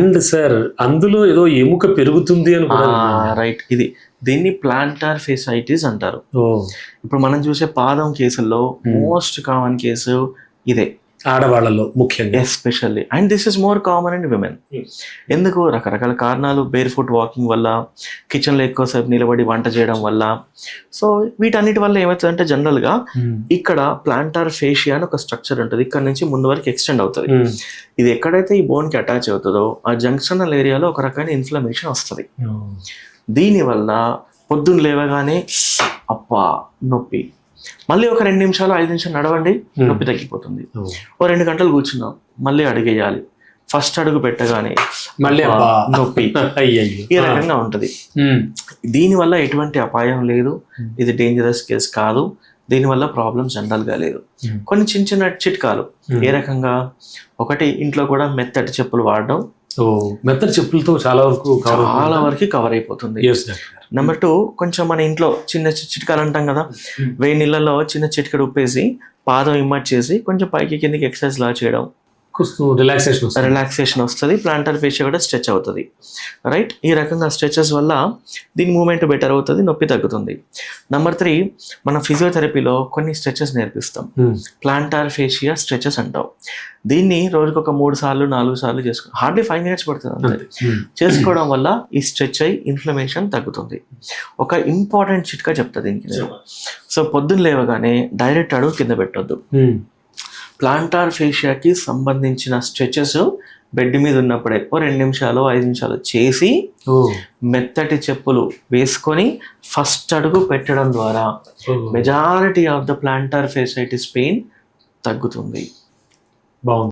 And sir అందులో ఏదో ఎముక పెరుగుతుంది అని కూడా రైట్, దీన్ని ప్లాంటార్ ఫేసైటిస్ అంటారు. ఓ ఇప్పుడు మనం చూసే పాదం కేసుల్లో మోస్ట్ కామన్ కేసు ఇదే, ఆడవాళ్ళలో ముఖ్యంగా especially. And this is more common in women. ఎందుకు? రకరకాల కారణాలు, బేర్ ఫుట్ వాకింగ్ వల్ల, కిచెన్లో ఎక్కువసేపు నిలబడి వంట చేయడం వల్ల. సో వీటన్నిటి వల్ల ఏమవుతుందంటే జనరల్గా ఇక్కడ ప్లాంటార్ ఫేషియా అని ఒక స్ట్రక్చర్ ఉంటుంది, ఇక్కడ నుంచి ముందు వరకు ఎక్స్టెండ్ అవుతుంది. ఇది ఎక్కడైతే ఈ బోన్కి అటాచ్ అవుతుందో ఆ జంక్షనల్ ఏరియాలో ఒక రకమైన ఇన్ఫ్లమేషన్ వస్తుంది. దీనివల్ల పొద్దున్న లేవగానే అప్పా నొప్పి, మళ్ళీ ఒక 2 నిమిషాలు 5 నిమిషాలు నడవండి, నొప్పి తగ్గిపోతుంది. ఓ 2 గంటలు కూర్చున్నాం, మళ్ళీ అడిగేయాలి, ఫస్ట్ అడుగు పెట్టగానే మళ్ళీ నొప్పి, ఈ రకంగా ఉంటుంది. దీనివల్ల ఎటువంటి అపాయం లేదు, ఇది డేంజరస్ కేస్ కాదు, దీనివల్ల ప్రాబ్లమ్ జనరల్గా లేదు. కొన్ని చిన్న చిన్న చిట్కాలు ఏ రకంగా, ఒకటి ఇంట్లో కూడా మెత్తటి చెప్పులు వాడడం. మెత్తటి చెప్పులతో చాలా వరకు కవర్ అయిపోతుంది. నెంబర్ 2, కొంచెం మన ఇంట్లో చిన్న చిట్కాలు అంటాం కదా, వేడి నీళ్ళలో చిన్న చిటికెడు ఉప్పేసి పాదం ఇమ్మట్ చేసి కొంచెం పైకి కిందకి ఎక్సర్సైజ్ లా చేయడం, రిలాక్సేషన్ వస్తుంది. ప్లాంటార్ ఫేషియా కూడా స్ట్రెచ్ అవుతుంది. రైట్, ఈ రకంగా స్ట్రెచెస్ వల్ల దీని మూమెంట్ బెటర్ అవుతుంది, నొప్పి తగ్గుతుంది. నెంబర్ 3, మన ఫిజియోథెరపీలో కొన్ని స్ట్రెచెస్ నేర్పిస్తాం, ప్లాంటార్ ఫేషియా స్ట్రెచెస్ అంటాం. దీన్ని రోజుకు ఒక 3 సార్లు 4 సార్లు చేసుకో, హార్డ్లీ 5 minutes పడుతుంది అంతే. చేసుకోవడం వల్ల ఈ స్ట్రెచ్ అయ్యి ఇన్ఫ్లమేషన్ తగ్గుతుంది. ఒక ఇంపార్టెంట్ చిట్కా చెప్తా దీనికి. సో పొద్దున్న లేవగానే డైరెక్ట్ అడుగు కింద పెట్టొద్దు. ప్లాంటార్ ఫేషియాకి సంబంధించిన స్ట్రెచెస్ బెడ్ మీద ఉన్నప్పుడే ఓ 2 నిమిషాలు 5 నిమిషాలు చేసి మెత్తటి చెప్పులు వేసుకొని ఫస్ట్ అడుగు పెట్టడం ద్వారా majority of the planter fasciitis pain తగ్గుతుంది. బాగుంది.